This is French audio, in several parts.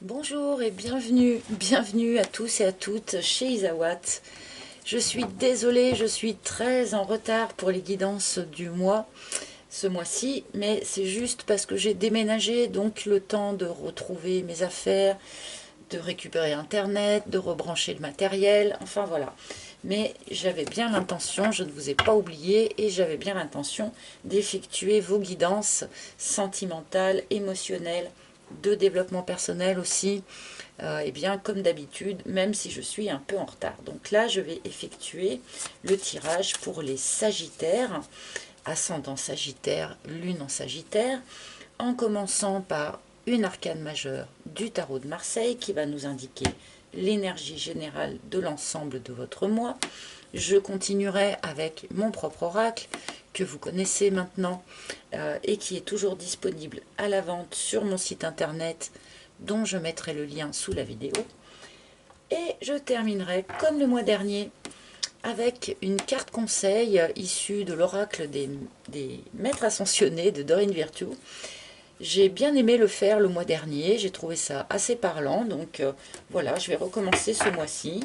Bonjour et bienvenue à tous et à toutes chez Isawat. Je suis désolée, je suis très en retard pour les guidances du mois, ce mois-ci, mais c'est juste parce que j'ai déménagé, donc le temps de retrouver mes affaires, de récupérer Internet, de rebrancher le matériel, enfin voilà. Mais j'avais bien l'intention, je ne vous ai pas oublié, et j'avais bien l'intention d'effectuer vos guidances sentimentales, émotionnelles, de développement personnel aussi, et bien comme d'habitude, même si je suis un peu en retard. Donc là, je vais effectuer le tirage pour les Sagittaires, ascendant Sagittaire, Lune en Sagittaire, en commençant par une arcane majeure du tarot de Marseille qui va nous indiquer l'énergie générale de l'ensemble de votre mois. Je continuerai avec mon propre oracle que vous connaissez maintenant et qui est toujours disponible à la vente sur mon site internet dont je mettrai le lien sous la vidéo. Et je terminerai comme le mois dernier avec une carte conseil issue de l'oracle des maîtres ascensionnés de Dorine Virtue. J'ai bien aimé le faire le mois dernier, j'ai trouvé ça assez parlant, donc voilà, je vais recommencer ce mois-ci.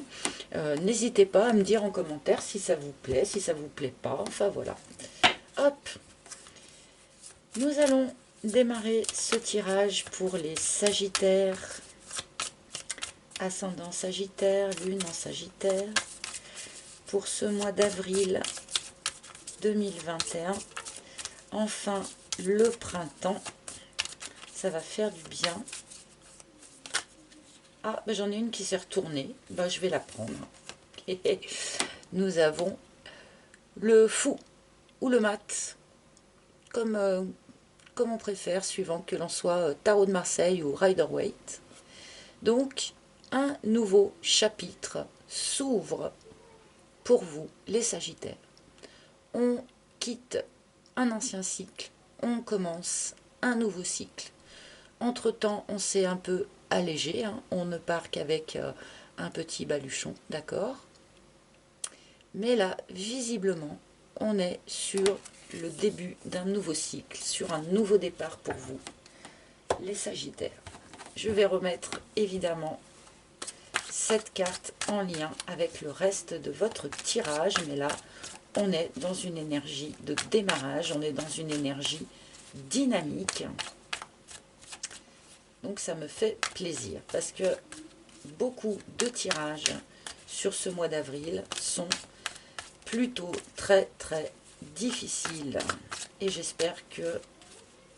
N'hésitez pas à me dire en commentaire si ça vous plaît, si ça vous plaît pas, enfin voilà. Hop, nous allons démarrer ce tirage pour les Sagittaires, ascendant Sagittaire, Lune en Sagittaire, pour ce mois d'avril 2021. Enfin, le printemps, ça va faire du bien. Ah, ben j'en ai une qui s'est retournée, ben je vais la prendre. Nous avons le fou ou le mat, comme on préfère, suivant que l'on soit tarot de Marseille ou Rider-Waite. Donc, un nouveau chapitre s'ouvre pour vous, les Sagittaires. On quitte un ancien cycle, on commence un nouveau cycle. Entre-temps, on s'est un peu allégé, hein, on ne part qu'avec un petit baluchon, d'accord? Mais là, visiblement, on est sur le début d'un nouveau cycle, sur un nouveau départ pour vous, les Sagittaires. Je vais remettre évidemment cette carte en lien avec le reste de votre tirage, mais là, on est dans une énergie de démarrage, on est dans une énergie dynamique. Donc ça me fait plaisir, parce que beaucoup de tirages sur ce mois d'avril sont plutôt très difficiles. Et j'espère que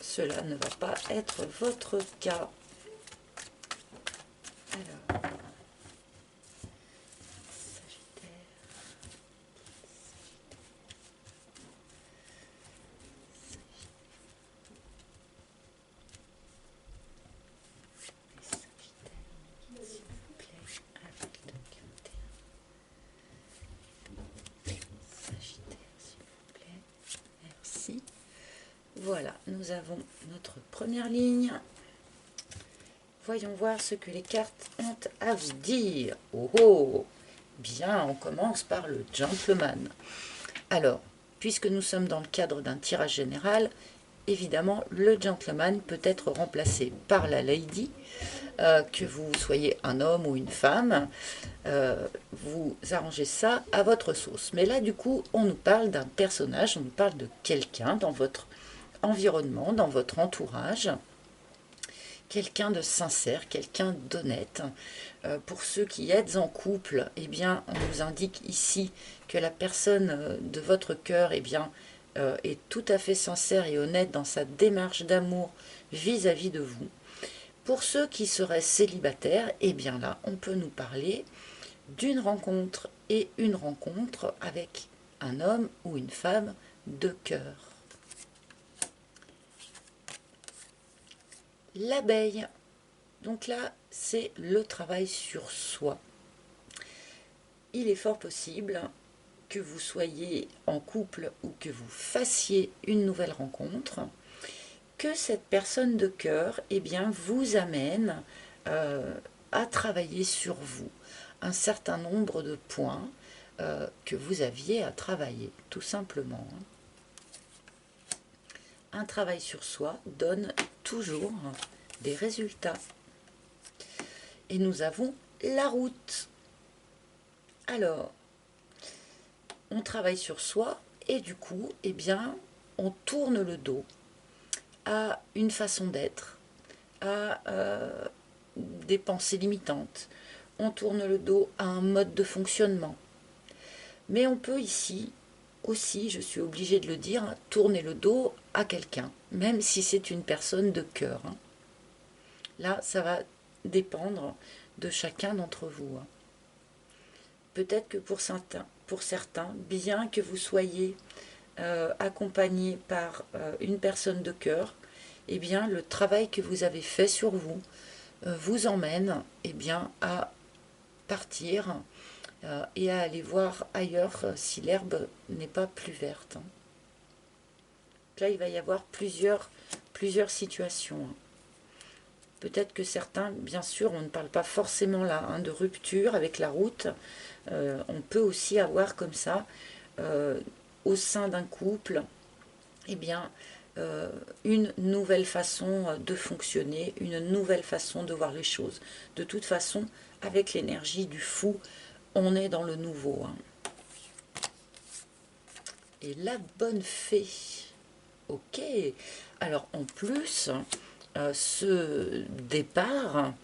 cela ne va pas être votre cas. Alors, Sagittaire. S'il vous plaît, avec le 21. Sagittaire, s'il vous plaît. Merci. Voilà, nous avons notre première ligne. Voyons voir ce que les cartes ont à vous dire. Oh oh! Bien, on commence par le gentleman. Alors, puisque nous sommes dans le cadre d'un tirage général, évidemment, le gentleman peut être remplacé par la lady, que vous soyez un homme ou une femme. Vous arrangez ça à votre sauce. Mais là, du coup, on nous parle d'un personnage, on nous parle de quelqu'un dans votre environnement, dans votre entourage, quelqu'un de sincère, quelqu'un d'honnête. Pour ceux qui êtes en couple, eh bien, on nous indique ici que la personne de votre cœur, eh bien, est tout à fait sincère et honnête dans sa démarche d'amour vis-à-vis de vous. Pour ceux qui seraient célibataires, eh bien là, on peut nous parler d'une rencontre et une rencontre avec un homme ou une femme de cœur. L'abeille. Donc là, c'est le travail sur soi. Il est fort possible que vous soyez en couple ou que vous fassiez une nouvelle rencontre, que cette personne de cœur, eh bien, vous amène à travailler sur vous un certain nombre de points que vous aviez à travailler, tout simplement. Un travail sur soi donne toujours des résultats. Et nous avons la route. Alors, on travaille sur soi et du coup, eh bien, on tourne le dos à une façon d'être, à des pensées limitantes. On tourne le dos à un mode de fonctionnement. Mais on peut ici aussi, je suis obligée de le dire, tourner le dos à quelqu'un, même si c'est une personne de cœur. Là, ça va dépendre de chacun d'entre vous. Peut-être que pour certains, bien que vous soyez accompagné par une personne de cœur, eh bien, le travail que vous avez fait sur vous vous emmène eh bien, à partir et à aller voir ailleurs si l'herbe n'est pas plus verte. Là, il va y avoir plusieurs situations. Peut-être que certains, bien sûr, on ne parle pas forcément là de rupture avec la route. On peut aussi avoir comme ça, au sein d'un couple, eh bien, une nouvelle façon de fonctionner, une nouvelle façon de voir les choses. De toute façon, avec l'énergie du fou, on est dans le nouveau. Et la bonne fée. Ok. Alors en plus, ce départ,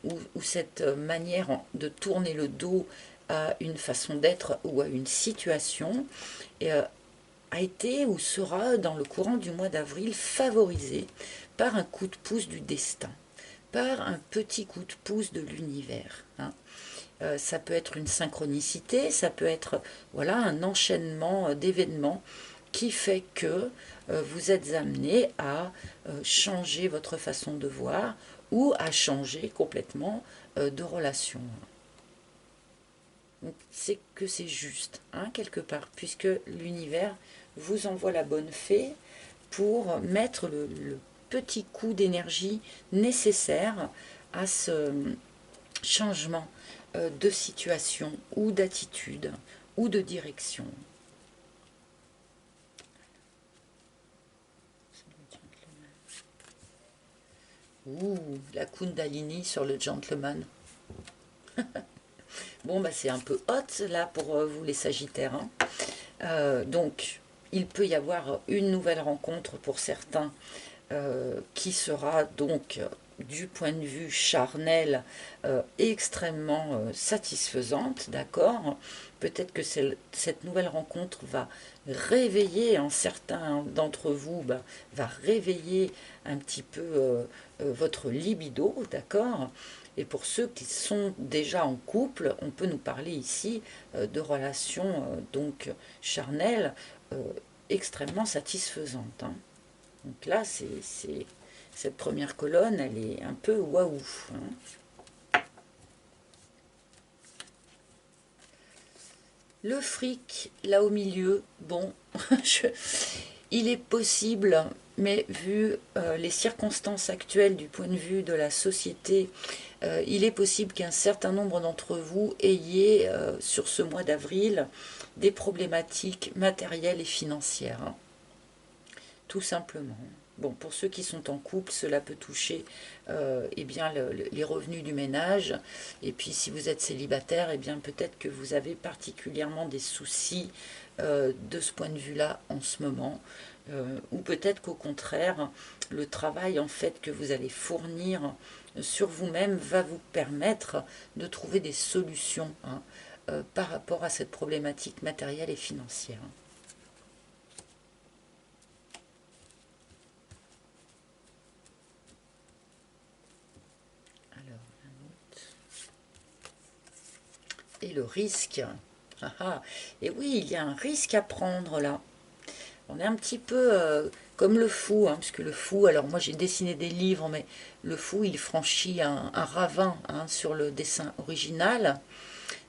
ou cette manière de tourner le dos à une façon d'être ou à une situation, a été ou sera dans le courant du mois d'avril favorisé par un coup de pouce du destin, par un petit coup de pouce de l'univers. Ça peut être une synchronicité, ça peut être voilà, un enchaînement d'événements qui fait que vous êtes amené à changer votre façon de voir ou à changer complètement de relation. Donc c'est que c'est juste, quelque part, puisque l'univers vous envoie la bonne fée pour mettre le petit coup d'énergie nécessaire à ce changement de situation ou d'attitude ou de direction. Ouh, la Kundalini sur le gentleman. Bon, bah c'est un peu hot là pour vous les Sagittaires. Donc, il peut y avoir une nouvelle rencontre pour certains qui sera donc du point de vue charnel extrêmement satisfaisante, d'accord. Peut-être que cette nouvelle rencontre va réveiller en certains d'entre vous, va réveiller un petit peu votre libido, d'accord. Et pour ceux qui sont déjà en couple, on peut nous parler ici de relations donc charnelles extrêmement satisfaisantes. Donc là, cette première colonne, elle est un peu waouh. Le fric, là au milieu, bon, il est possible, mais vu les circonstances actuelles du point de vue de la société, il est possible qu'un certain nombre d'entre vous ayez, sur ce mois d'avril, des problématiques matérielles et financières. Tout simplement. Bon, pour ceux qui sont en couple, cela peut toucher eh bien, les revenus du ménage. Et puis, si vous êtes célibataire, eh bien, peut-être que vous avez particulièrement des soucis de ce point de vue-là en ce moment. Ou peut-être qu'au contraire, le travail en fait que vous allez fournir sur vous-même va vous permettre de trouver des solutions par rapport à cette problématique matérielle et financière. Et le risque. Et oui, il y a un risque à prendre là. On est un petit peu comme le fou, parce que le fou, alors moi j'ai dessiné des livres, mais le fou il franchit un ravin sur le dessin original.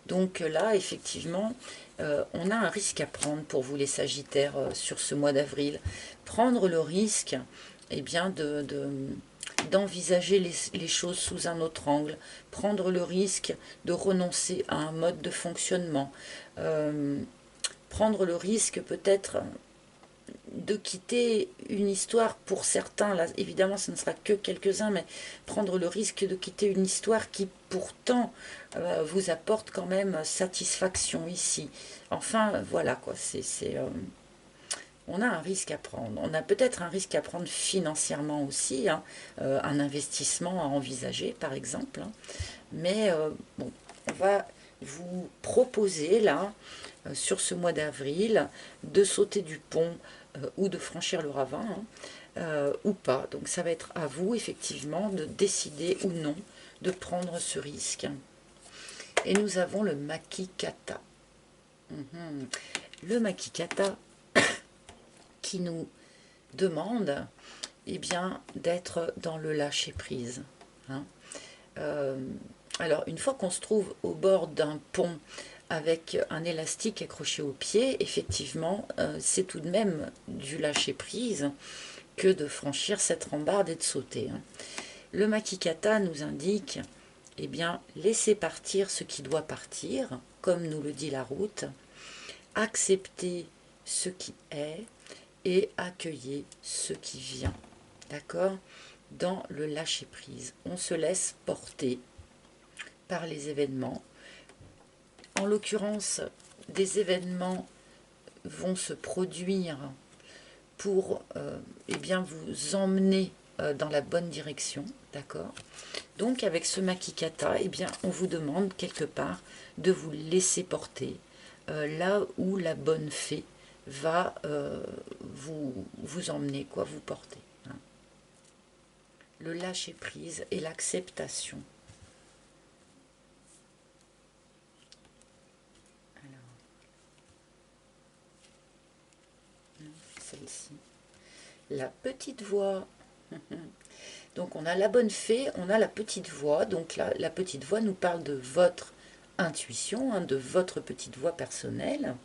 Donc là, effectivement, on a un risque à prendre pour vous les Sagittaires sur ce mois d'avril. Prendre le risque eh bien, d'envisager les choses sous un autre angle, prendre le risque de renoncer à un mode de fonctionnement, prendre le risque peut-être de quitter une histoire pour certains, là évidemment ce ne sera que quelques-uns, mais prendre le risque de quitter une histoire qui pourtant vous apporte quand même satisfaction ici. Enfin voilà quoi, on a un risque à prendre. On a peut-être un risque à prendre financièrement aussi, hein, un investissement à envisager par exemple. Hein. Mais bon, on va vous proposer là, sur ce mois d'avril, de sauter du pont ou de franchir le ravin, hein, ou pas. Donc ça va être à vous effectivement de décider ou non de prendre ce risque. Et nous avons le Makikata. Le Makikata qui nous demande eh bien, d'être dans le lâcher-prise. Hein. Alors, une fois qu'on se trouve au bord d'un pont avec un élastique accroché au pied, effectivement, c'est tout de même du lâcher-prise que de franchir cette rambarde et de sauter. Hein. Le Makikata nous indique, eh bien, laisser partir ce qui doit partir, comme nous le dit la route, accepter ce qui est et accueillir ce qui vient. D'accord ? Dans le lâcher-prise, on se laisse porter par les événements. En l'occurrence, des événements vont se produire pour eh bien, vous emmener dans la bonne direction, d'accord? Donc avec ce Makikata, eh bien, on vous demande quelque part de vous laisser porter là où la bonne fée va vous emmener, quoi, vous porter. Hein. Le lâcher-prise et l'acceptation. Celle-ci. La petite voix. Donc on a la bonne fée, on a la petite voix. Donc la petite voix nous parle de votre intuition, hein, de votre petite voix personnelle.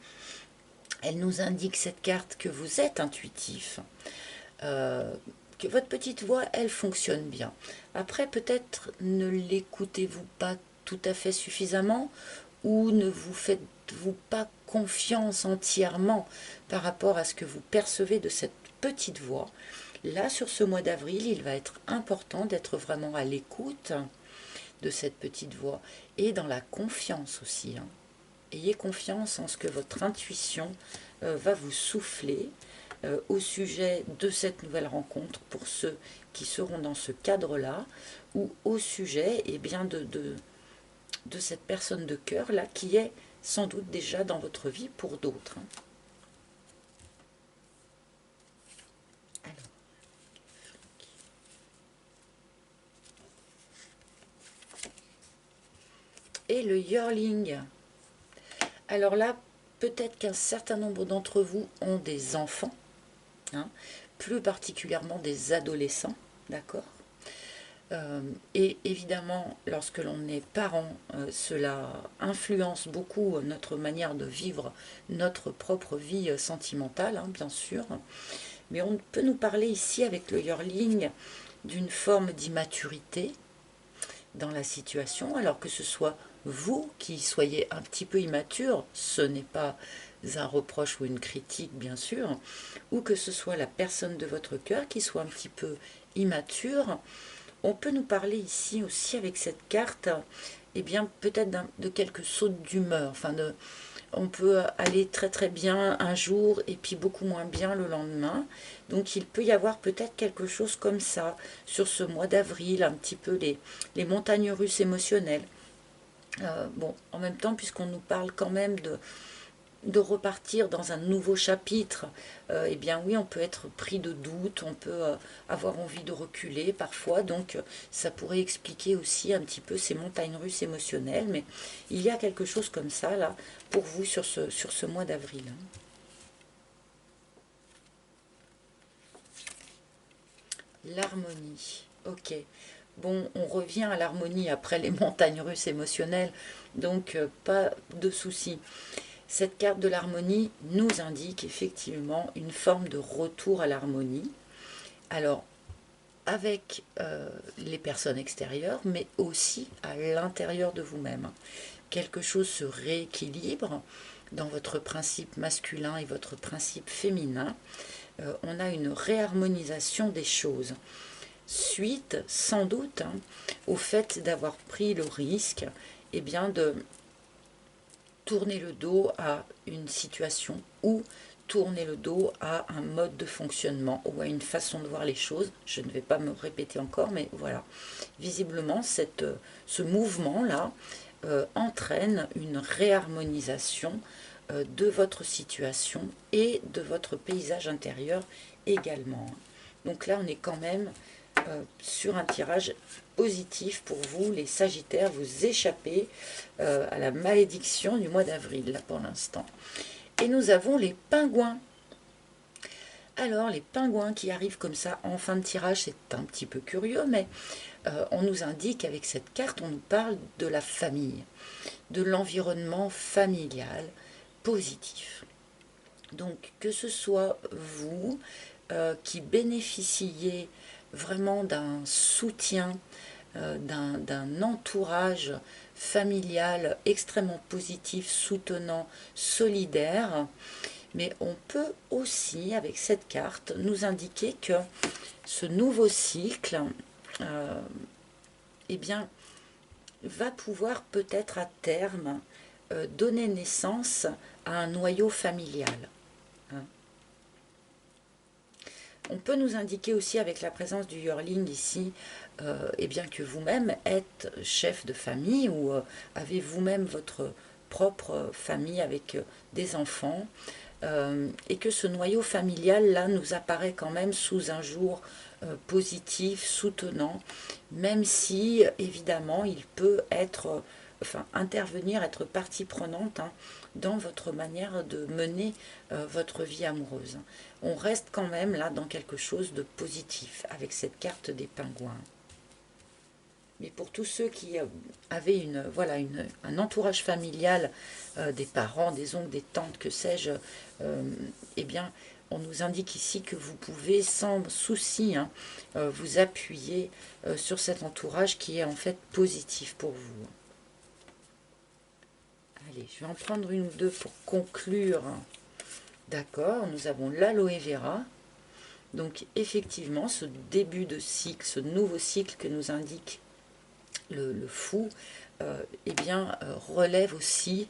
Elle nous indique cette carte que vous êtes intuitif, que votre petite voix, elle fonctionne bien. Après, peut-être ne l'écoutez-vous pas tout à fait suffisamment ou ne vous faites-vous pas confiance entièrement par rapport à ce que vous percevez de cette petite voix. Là, sur ce mois d'avril, il va être important d'être vraiment à l'écoute de cette petite voix et dans la confiance aussi. Hein. Ayez confiance en ce que votre intuition va vous souffler au sujet de cette nouvelle rencontre pour ceux qui seront dans ce cadre-là ou au sujet eh bien, de cette personne de cœur là qui est sans doute déjà dans votre vie pour d'autres. Hein. Et le yearling. Alors là, peut-être qu'un certain nombre d'entre vous ont des enfants, hein, plus particulièrement des adolescents, d'accord ? Et évidemment, lorsque l'on est parent, cela influence beaucoup notre manière de vivre notre propre vie sentimentale, hein, bien sûr. Mais on peut nous parler ici avec le yearling d'une forme d'immaturité dans la situation, alors que ce soit vous qui soyez un petit peu immature, ce n'est pas un reproche ou une critique bien sûr, ou que ce soit la personne de votre cœur qui soit un petit peu immature. On peut nous parler ici aussi avec cette carte, eh bien peut-être de quelques sautes d'humeur, enfin on peut aller très très bien un jour et puis beaucoup moins bien le lendemain. Donc il peut y avoir peut-être quelque chose comme ça sur ce mois d'avril, un petit peu les montagnes russes émotionnelles. Bon, en même temps, puisqu'on nous parle quand même de repartir dans un nouveau chapitre, eh bien oui, on peut être pris de doute, on peut avoir envie de reculer parfois, donc ça pourrait expliquer aussi un petit peu ces montagnes russes émotionnelles, mais il y a quelque chose comme ça là pour vous sur ce mois d'avril. L'harmonie, ok. Bon, on revient à l'harmonie après les montagnes russes émotionnelles, donc pas de souci. Cette carte de l'harmonie nous indique effectivement une forme de retour à l'harmonie. Alors, avec les personnes extérieures, mais aussi à l'intérieur de vous-même. Quelque chose se rééquilibre dans votre principe masculin et votre principe féminin. on a une réharmonisation des choses. Suite, sans doute, hein, au fait d'avoir pris le risque eh bien, de tourner le dos à une situation ou tourner le dos à un mode de fonctionnement ou à une façon de voir les choses. Je ne vais pas me répéter encore, mais voilà. Visiblement, ce mouvement-là entraîne une réharmonisation de votre situation et de votre paysage intérieur également. Donc là, on est quand même sur un tirage positif pour vous, les Sagittaires. Vous échappez à la malédiction du mois d'avril, là, pour l'instant. Et nous avons les pingouins. Alors, les pingouins qui arrivent comme ça en fin de tirage, c'est un petit peu curieux, mais on nous indique avec cette carte, on nous parle de la famille, de l'environnement familial positif. Donc, que ce soit vous qui bénéficiez vraiment d'un soutien, d'un entourage familial extrêmement positif, soutenant, solidaire, mais on peut aussi, avec cette carte, nous indiquer que ce nouveau cycle eh bien, va pouvoir peut-être à terme donner naissance à un noyau familial. Hein. On peut nous indiquer aussi avec la présence du Yearling ici, eh bien que vous-même êtes chef de famille ou avez vous-même votre propre famille avec des enfants et que ce noyau familial là nous apparaît quand même sous un jour positif, soutenant, même si évidemment il peut être, intervenir, être partie prenante hein, dans votre manière de mener votre vie amoureuse. On reste quand même là dans quelque chose de positif avec cette carte des pingouins. Mais pour tous ceux qui avaient un entourage familial, des parents, des oncles, des tantes, que sais-je, eh bien, on nous indique ici que vous pouvez sans souci hein, vous appuyer sur cet entourage qui est en fait positif pour vous. Allez, je vais en prendre une ou deux pour conclure. D'accord, nous avons l'aloe vera. Donc effectivement, ce début de cycle, ce nouveau cycle que nous indique le fou, eh bien, relève aussi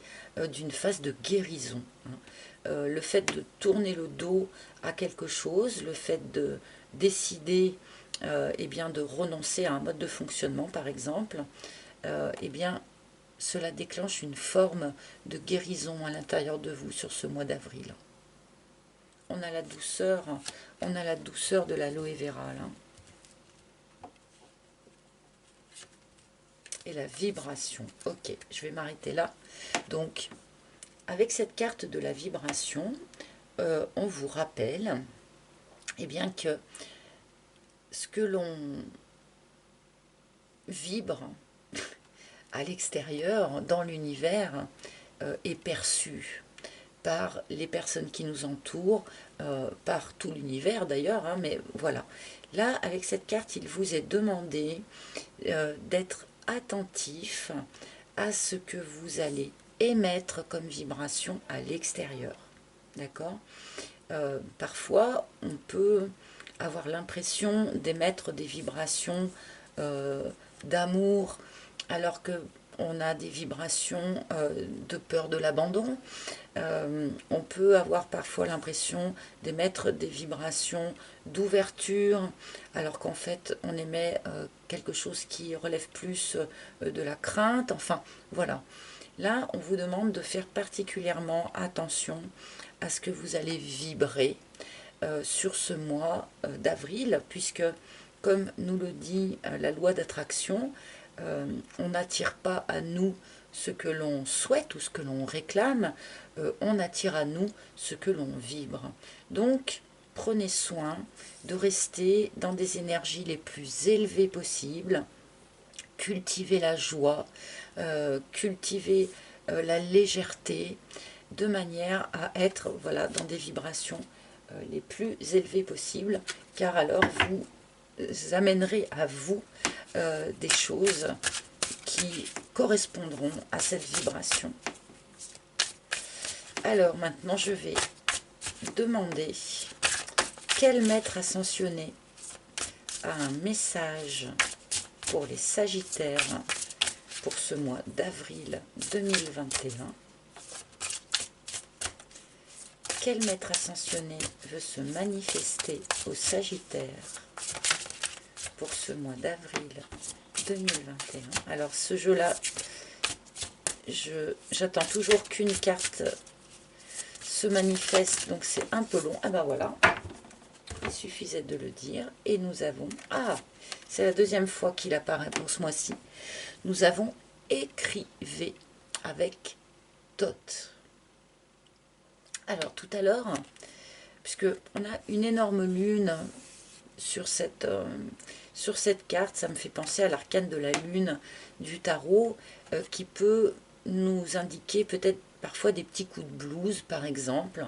d'une phase de guérison. Hein. Le fait de tourner le dos à quelque chose, le fait de décider eh bien, de renoncer à un mode de fonctionnement, par exemple, eh bien, cela déclenche une forme de guérison à l'intérieur de vous sur ce mois d'avril. On a la douceur de l'aloe vera là. Et la vibration. Ok, je vais m'arrêter là. Donc, avec cette carte de la vibration, on vous rappelle eh bien, que ce que l'on vibre à l'extérieur, dans l'univers, est perçu par les personnes qui nous entourent, par tout l'univers d'ailleurs, hein, mais voilà. Là, avec cette carte, il vous est demandé d'être attentif à ce que vous allez émettre comme vibration à l'extérieur. D'accord ? Parfois, on peut avoir l'impression d'émettre des vibrations d'amour, alors que on a des vibrations de peur de l'abandon. On peut avoir parfois l'impression d'émettre des vibrations d'ouverture, alors qu'en fait on émet quelque chose qui relève plus de la crainte. Enfin, voilà. Là, on vous demande de faire particulièrement attention à ce que vous allez vibrer sur ce mois d'avril, puisque, comme nous le dit la loi d'attraction, on n'attire pas à nous ce que l'on souhaite ou ce que l'on réclame, on attire à nous ce que l'on vibre. Donc, prenez soin de rester dans des énergies les plus élevées possibles, cultivez la joie, cultivez la légèreté, de manière à être voilà, dans des vibrations les plus élevées possibles, car alors vous amènerez à vous des choses qui correspondront à cette vibration. Alors maintenant, je vais demander quel maître ascensionné a un message pour les Sagittaires pour ce mois d'avril 2021? Quel maître ascensionné veut se manifester aux Sagittaires pour ce mois d'avril 2021? Alors ce jeu-là, j'attends toujours qu'une carte se manifeste, donc c'est un peu long. Ah ben voilà, il suffisait de le dire. Et nous avons, ah, c'est la deuxième fois qu'il apparaît pour ce mois-ci, nous avons écrivé avec Tot. Alors tout à l'heure, puisque on a une énorme lune sur cette carte, ça me fait penser à l'arcane de la lune du tarot, qui peut nous indiquer peut-être parfois des petits coups de blues par exemple.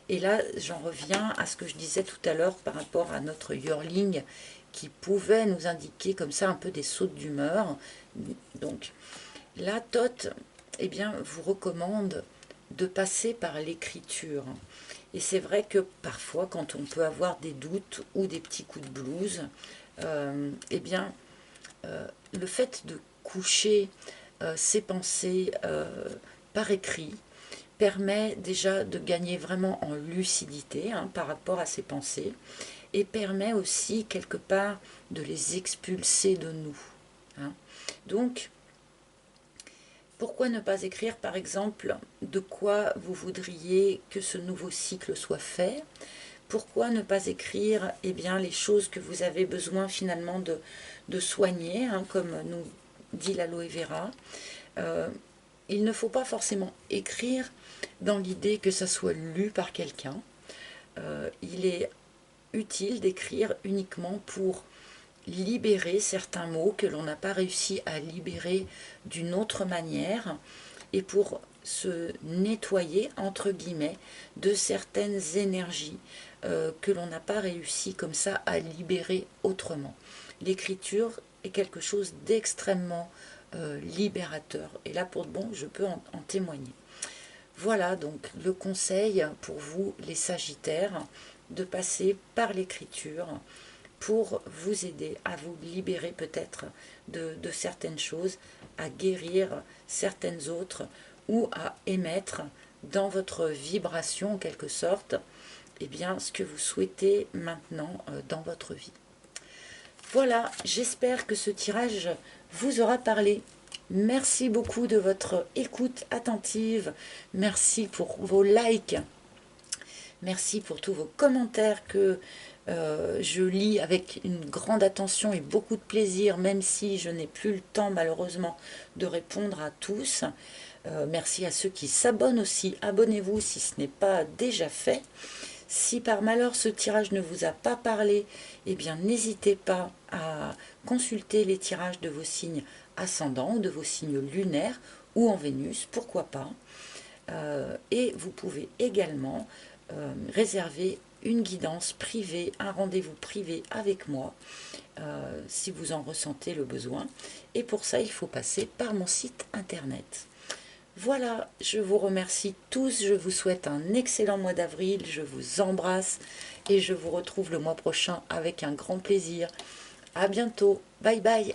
Et là j'en reviens à ce que je disais tout à l'heure par rapport à notre yearling qui pouvait nous indiquer comme ça un peu des sautes d'humeur. Donc là Tot, eh bien, vous recommande de passer par l'écriture. Et c'est vrai que parfois, quand on peut avoir des doutes ou des petits coups de blues, eh bien, le fait de coucher ses pensées par écrit permet déjà de gagner vraiment en lucidité par rapport à ses pensées et permet aussi quelque part de les expulser de nous. Donc, pourquoi ne pas écrire, par exemple, de quoi vous voudriez que ce nouveau cycle soit fait? Pourquoi ne pas écrire eh bien, les choses que vous avez besoin finalement de soigner, comme nous dit l'aloe vera. Il ne faut pas forcément écrire dans l'idée que ça soit lu par quelqu'un. Il est utile d'écrire uniquement pour libérer certains mots que l'on n'a pas réussi à libérer d'une autre manière et pour se nettoyer entre guillemets de certaines énergies que l'on n'a pas réussi comme ça à libérer autrement. L'écriture est quelque chose d'extrêmement libérateur et là pour de bon je peux en témoigner. Voilà donc le conseil pour vous les Sagittaires, de passer par l'écriture pour vous aider à vous libérer peut-être de certaines choses, à guérir certaines autres ou à émettre dans votre vibration en quelque sorte eh bien, ce que vous souhaitez maintenant dans votre vie. Voilà, j'espère que ce tirage vous aura parlé. Merci beaucoup de votre écoute attentive, merci pour vos likes, merci pour tous vos commentaires que je lis avec une grande attention et beaucoup de plaisir, même si je n'ai plus le temps malheureusement de répondre à tous. Merci à ceux qui s'abonnent aussi, abonnez-vous si ce n'est pas déjà fait. Si par malheur ce tirage ne vous a pas parlé, eh bien n'hésitez pas à consulter les tirages de vos signes ascendants ou de vos signes lunaires ou en Vénus, pourquoi pas. Et vous pouvez également réserver une guidance privée, un rendez-vous privé avec moi, si vous en ressentez le besoin. Et pour ça, il faut passer par mon site internet. Voilà, je vous remercie tous, je vous souhaite un excellent mois d'avril, je vous embrasse et je vous retrouve le mois prochain avec un grand plaisir. À bientôt, bye bye.